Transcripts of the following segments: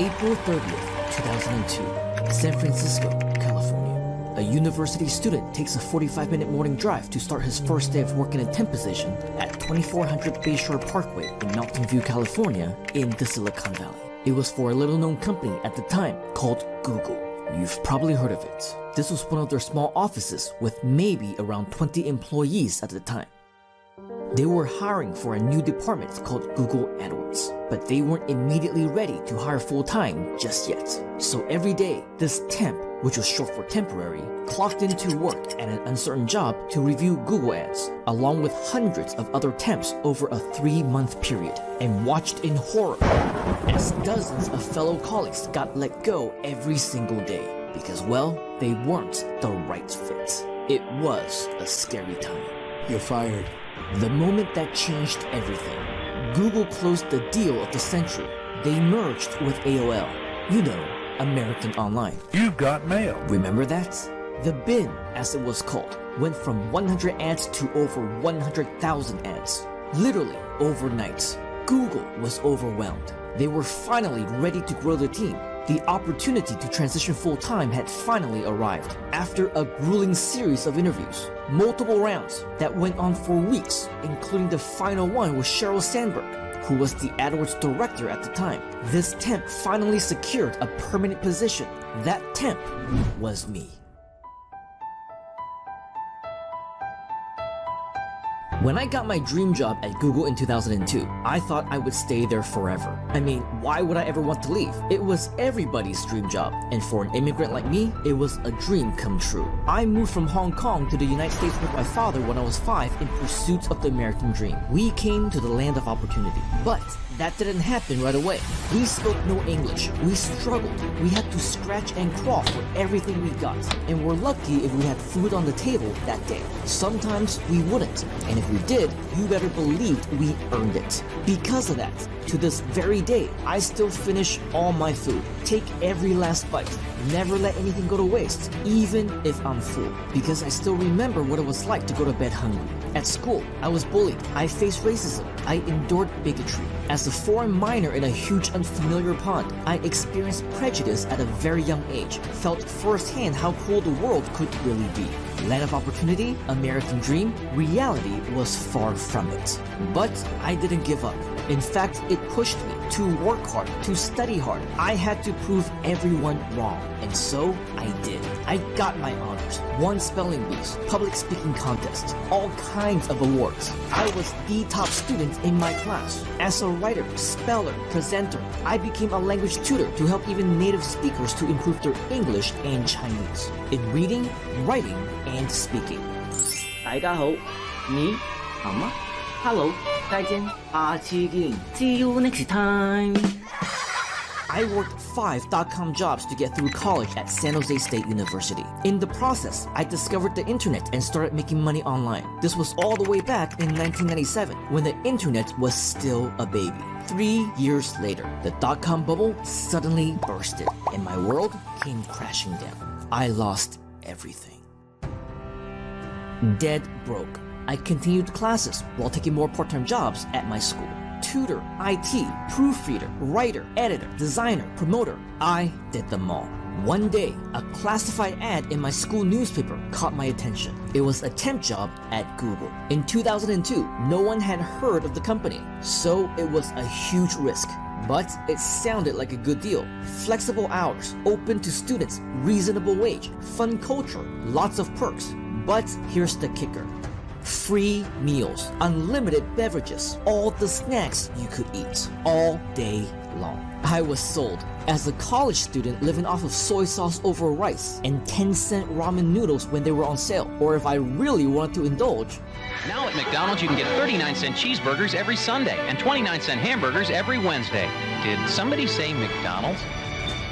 April 30th, 2002, San Francisco, California. A university student takes a 45-minute morning drive to start his first day of work in a temp position at 2400 Bayshore Parkway in Mountain View, California, in the Silicon Valley. It was for a little-known company at the time called Google. You've probably heard of it. This was one of their small offices with maybe around 20 employees at the time. They were hiring for a new department called Google AdWords, but they weren't immediately ready to hire full-time just yet. So every day, this temp, which was short for temporary, clocked into work at an uncertain job to review Google ads, along with hundreds of other temps over a 3-month period, and watched in horror as dozens of fellow colleagues got let go every single day because, well, they weren't the right fit. It was a scary time. You're fired. The moment that changed everything. Google closed the deal of the century. They merged with AOL. You know, American Online. You've got mail. Remember that? The bin, as it was called, went from 100 ads to over 100,000 ads. Literally overnight. Google was overwhelmed. They were finally ready to grow the team. The opportunity to transition full-time had finally arrived after a grueling series of interviews, multiple rounds that went on for weeks, including the final one with Sheryl Sandberg, who was the AdWords director at the time. This temp finally secured a permanent position. That temp was me. When I got my dream job at Google in 2002, I thought I would stay there forever. I mean, why would I ever want to leave? It was everybody's dream job, and for an immigrant like me, it was a dream come true. I moved from Hong Kong to the United States with my father when I was 5 in pursuit of the American dream. We came to the land of opportunity, but that didn't happen right away. We spoke no English. We struggled. We had to scratch and claw for everything we got, and we're lucky if we had food on the table that day. Sometimes we wouldn't, and if we did, you better believe we earned it. Because of that, to this very day, I still finish all my food, take every last bite, never let anything go to waste, even if I'm full, because I still remember what it was like to go to bed hungry. At school, I was bullied, I faced racism, I endured bigotry. As a foreign minor in a huge unfamiliar pond, I experienced prejudice at a very young age, felt firsthand how cruel the world could really be. Land of opportunity, American dream, reality was far from it. But I didn't give up. In fact, it pushed me to work hard, to study hard. I had to prove everyone wrong, and so I did. I got my honors, won spelling bees, public speaking contests, all kinds of awards. I was the top student in my class. As a writer, speller, presenter, I became a language tutor to help even native speakers to improve their English and Chinese in reading, writing, and speaking. 大家好，你好吗 ？Hello， 再见，下次見。See you next time. I worked 5 dot-com jobs to get through college at San Jose State University. In the process, I discovered the internet and started making money online. This was all the way back in 1997, when the internet was still a baby. 3 years later, the dot-com bubble suddenly bursted, and my world came crashing down. I lost everything. Dead broke. I continued classes while taking more part-time jobs at my school. Tutor, IT, proofreader, writer, editor, designer, promoter. I did them all. One day, a classified ad in my school newspaper caught my attention. It was a temp job at Google. In 2002, no one had heard of the company, so it was a huge risk. But it sounded like a good deal. Flexible hours, open to students, reasonable wage, fun culture, lots of perks. But here's the kicker. Free meals, unlimited beverages, all the snacks you could eat, all day long. I was sold. As a college student living off of soy sauce over rice and 10-cent ramen noodles when they were on sale, or if I really wanted to indulge. Now at McDonald's you can get 39-cent cheeseburgers every Sunday and 29-cent hamburgers every Wednesday. Did somebody say McDonald's?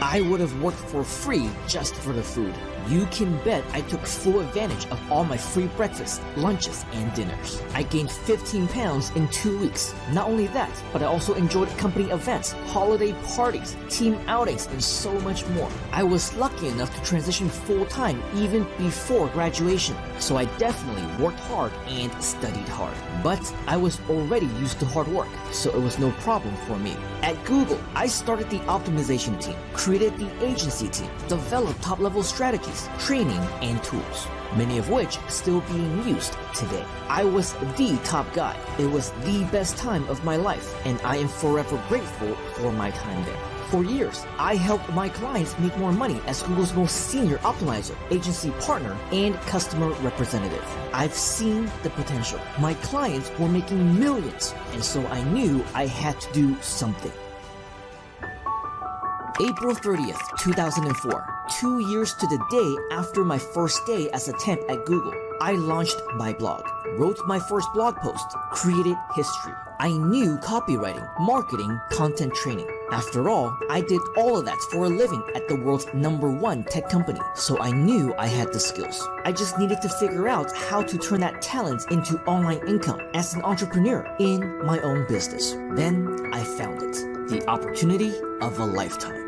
I would have worked for free just for the food. You can bet I took full advantage of all my free breakfasts, lunches, and dinners. I gained 15 pounds in 2 weeks. Not only that, but I also enjoyed company events, holiday parties, team outings, and so much more. I was lucky enough to transition full-time even before graduation, so I definitely worked hard and studied hard. But I was already used to hard work, so it was no problem for me. At Google, I started the optimization team, created the agency team, developed top-level strategies, training, and tools, many of which still being used today. I was the top guy. It was the best time of my life, and I am forever grateful for my time there. For years, I helped my clients make more money as Google's most senior optimizer, agency partner, and customer representative. I've seen the potential. My clients were making millions, and so I knew I had to do something. April 30th, 2004, 2 years to the day after my first day as a temp at Google, I launched my blog, wrote my first blog post, created history. I knew copywriting, marketing, content training. After all, I did all of that for a living at the world's #1 tech company, so I knew I had the skills. I just needed to figure out how to turn that talent into online income as an entrepreneur in my own business. Then I found it, the opportunity of a lifetime.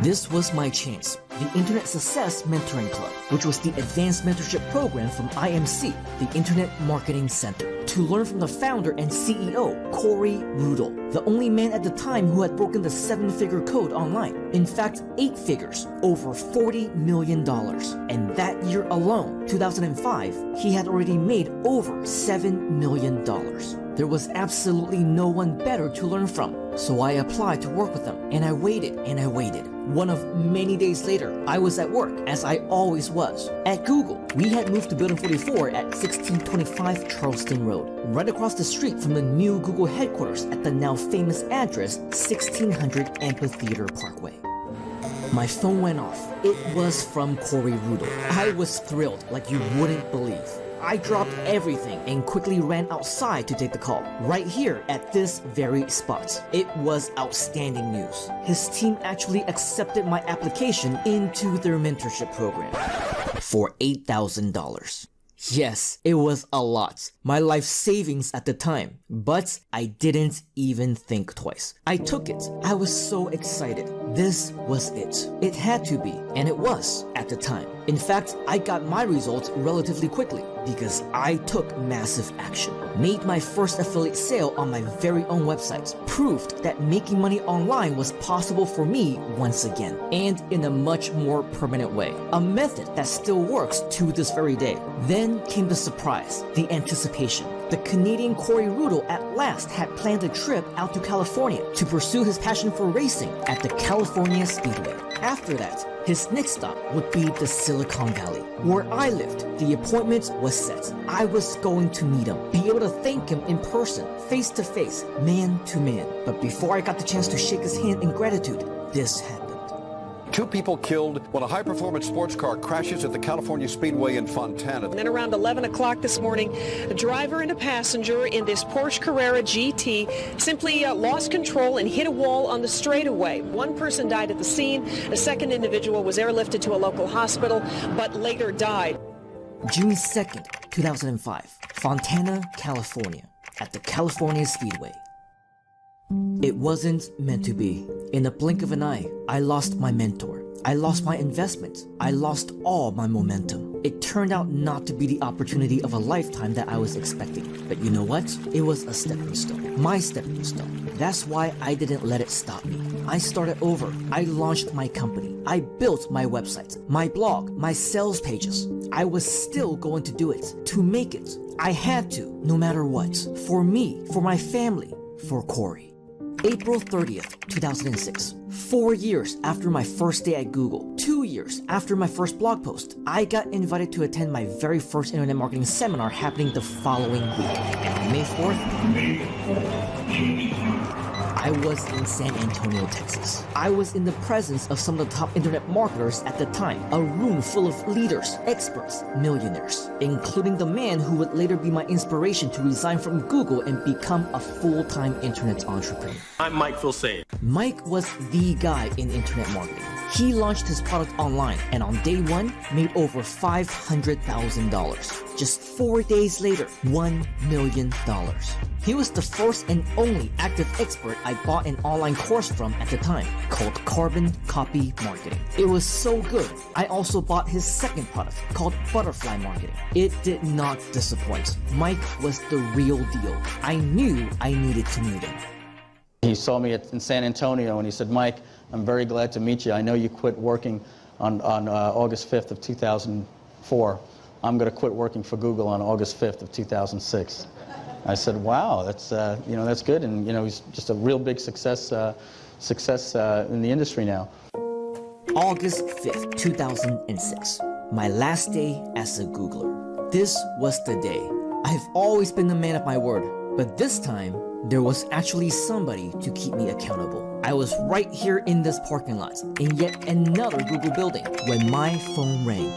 This was my chance, the Internet Success Mentoring Club, which was the advanced mentorship program from IMC, the Internet Marketing Center, to learn from the founder and CEO, Corey Rudel, the only man at the time who had broken the 7-figure code online. In fact, 8 figures, over $40 million. And that year alone, 2005, he had already made over $7 million. There was absolutely no one better to learn from, so I applied to work with him, and I waited and I waited. One of many days later, I was at work, as I always was. At Google, we had moved to Building 44 at 1625 Charleston Road, right across the street from the new Google headquarters at the now famous address 1600 Amphitheater Parkway. My phone went off. It was from Corey Rudel. I was thrilled like you wouldn't believe. I dropped everything and quickly ran outside to take the call, right here at this very spot. It was outstanding news. His team actually accepted my application into their mentorship program for $8,000. Yes, it was a lot. My life savings at the time, but I didn't even think twice. I took it. I was so excited. This was it. It had to be, and it was at the time. In fact, I got my results relatively quickly because I took massive action. Made my first affiliate sale on my very own website. Proved that making money online was possible for me once again, and in a much more permanent way. A method that still works to this very day. Then came the surprise, the anticipation. The Canadian Corey Rudel at last had planned a trip out to California to pursue his passion for racing at the California Speedway. After that, his next stop would be the Silicon Valley, where I lived. The appointment was set. I was going to meet him, be able to thank him in person, face to face, man to man. But before I got the chance to shake his hand in gratitude, this happened. 2 people killed when a high-performance sports car crashes at the California Speedway in Fontana. And then around 11 o'clock this morning, a driver and a passenger in this Porsche Carrera GT simply lost control and hit a wall on the straightaway. One person died at the scene. A second individual was airlifted to a local hospital, but later died. June 2nd, 2005, Fontana, California, at the California Speedway. It wasn't meant to be. In a blink of an eye, I lost my mentor. I lost my investment. I lost all my momentum. It turned out not to be the opportunity of a lifetime that I was expecting. But you know what? It was a stepping stone. My stepping stone. That's why I didn't let it stop me. I started over. I launched my company. I built my website, my blog, my sales pages. I was still going to do it, to make it. I had to, no matter what. For me, for my family, for Corey. April 30th, 2006. 4 years after my first day at Google, 2 years after my first blog post, I got invited to attend my very first internet marketing seminar happening the following week. And on May 4th, I was in San Antonio, Texas. I was in the presence of some of the top internet marketers at the time, a room full of leaders, experts, millionaires, including the man who would later be my inspiration to resign from Google and become a full-time internet entrepreneur. I'm Mike Filsaime. Mike was the guy in internet marketing. He launched his product online and on day one made over $500,000. Just 4 days later, $1 million. He was the first and only active expert I bought an online course from at the time, called Carbon Copy Marketing. It was so good, I also bought his second product, called Butterfly Marketing. It did not disappoint. Mike was the real deal. I knew I needed to meet him. He saw me in San Antonio and he said, Mike, I'm very glad to meet you. I know you quit working on August 5th of 2004. I'm going to quit working for Google on August 5th of 2006. I said, wow, that's that's good, and he's just a real big success in the industry now. August 5th, 2006, my last day as a Googler. This was the day. I've always been the man of my word, but this time there was actually somebody to keep me accountable. I was right here in this parking lot in yet another Google building when my phone rang.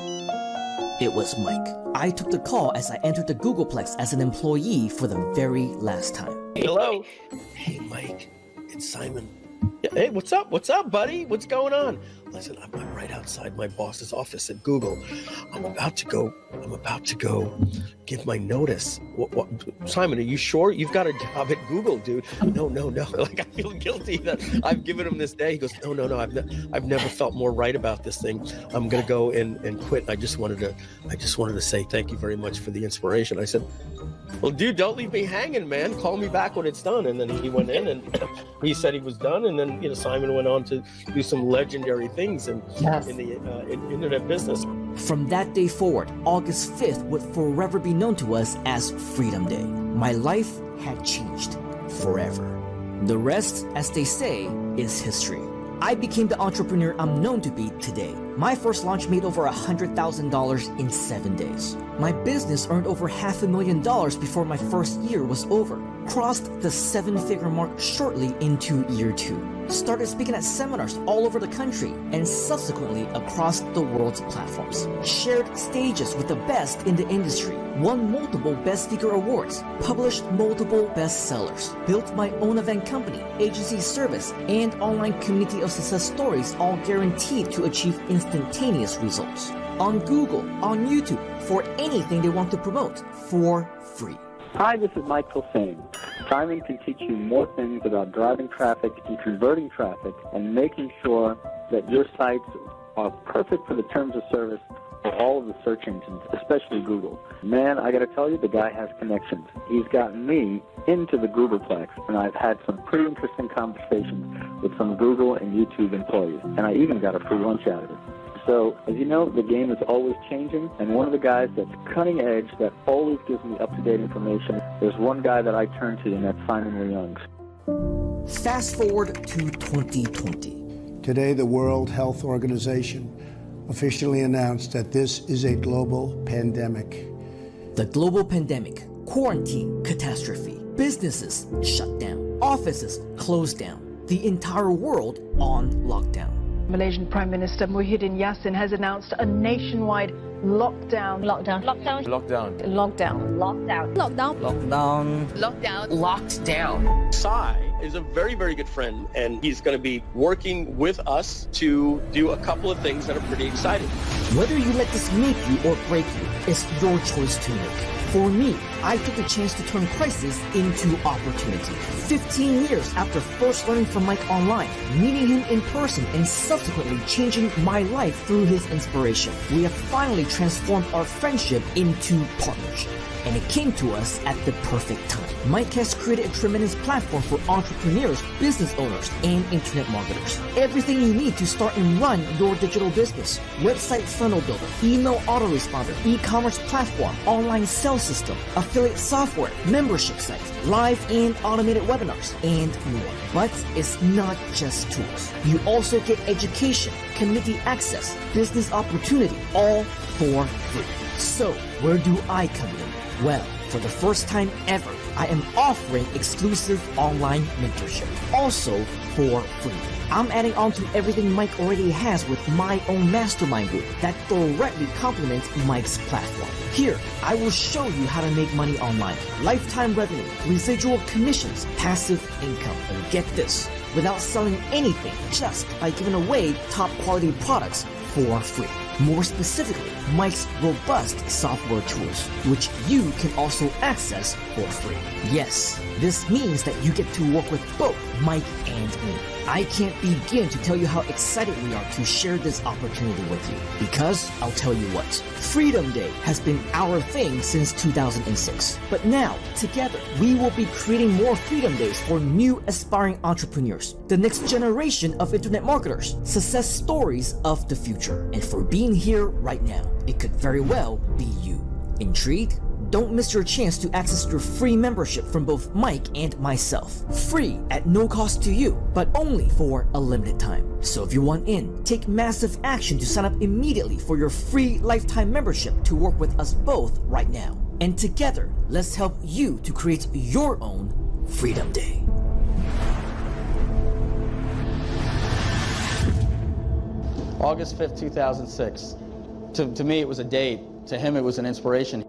It was Mike. I took the call as I entered the Googleplex as an employee for the very last time. Hello. Hey, Mike, it's Simon. Hey, what's up? What's up, buddy? What's going on? Listen, I'm right outside my boss's office at Google. I'm about to go give my notice. What? Simon, are you sure? You've got a job at Google, dude. No. Like, I feel guilty that I've given him this day. He goes, no. I've never felt more right about this thing. I'm gonna go and quit. I just wanted to say thank you very much for the inspiration. I said, well, dude, don't leave me hanging, man. Call me back when it's done. And then he went in and he said he was done. And then Simon went on to do some legendary things in the internet business. From that day forward, August 5th would forever be known to us as Freedom Day. My life had changed forever. The rest, as they say, is history. I became the entrepreneur I'm known to be today. My first launch made over $100,000 in 7 days. My business earned over $500,000 before my first year was over. Crossed the 7-figure mark shortly into year 2. Started speaking at seminars all over the country and subsequently across the world's platforms. Shared stages with the best in the industry. Won multiple Best Speaker awards. Published multiple bestsellers. Built my own event company, agency service, and online community of success stories, all guaranteed to achieve instantaneous results. On Google, on YouTube, for anything they want to promote, for free. Hi, this is Mike Filsaime. Simon can teach you more things about driving traffic and converting traffic and making sure that your sites are perfect for the terms of service for all of the search engines, especially Google. Man, I got to tell you, the guy has connections. He's gotten me into the Googleplex, and I've had some pretty interesting conversations with some Google and YouTube employees, and I even got a free lunch out of it. So, as you know, the game is always changing, and one of the guys that's cutting edge, that always gives me up-to-date information, there's one guy that I turn to, and that's Simon Leung. Fast forward to 2020. Today, the World Health Organization officially announced that this is a global pandemic. The global pandemic, quarantine, catastrophe, businesses shut down, offices closed down, the entire world on lockdown. Malaysian Prime Minister Muhyiddin Yassin has announced a nationwide lockdown. Lockdown. Sai is a very, very good friend, and he's going to be working with us to do a couple of things that are pretty exciting. Whether you let this make you or break you, it's your choice to make. For me, I took the chance to turn crisis into opportunity. 15 years after first learning from Mike online, meeting him in person, and subsequently changing my life through his inspiration, we have finally transformed our friendship into partnership. And it came to us at the perfect time. Mike has created a tremendous platform for entrepreneurs, business owners, and internet marketers. Everything you need to start and run your digital business. Website funnel builder, email autoresponder, e-commerce platform, online sales system, affiliate software, membership site, live and automated webinars, and more. But it's not just tools. You also get education, community access, business opportunity, all for free. So, where do I come in? Well, for the first time ever, I am offering exclusive online mentorship, also for free. I'm adding on to everything Mike already has with my own mastermind group that directly complements Mike's platform. Here, I will show you how to make money online, lifetime revenue, residual commissions, passive income, and get this, without selling anything, just by giving away top quality products for free. More specifically, Mike's robust software tools, which you can also access for free. Yes, this means that you get to work with both Mike and me. I can't begin to tell you how excited we are to share this opportunity with you, because I'll tell you what, Freedom Day has been our thing since 2006. But now, together, we will be creating more Freedom Days for new aspiring entrepreneurs, the next generation of internet marketers, success stories of the future. And for being here right now, it could very well be you. Intrigued? Don't miss your chance to access your free membership from both Mike and myself. Free at no cost to you, but only for a limited time. So if you want in, take massive action to sign up immediately for your free lifetime membership to work with us both right now. And together, let's help you to create your own Freedom Day. August 5th, 2006. To me, it was a date. To him, it was an inspiration.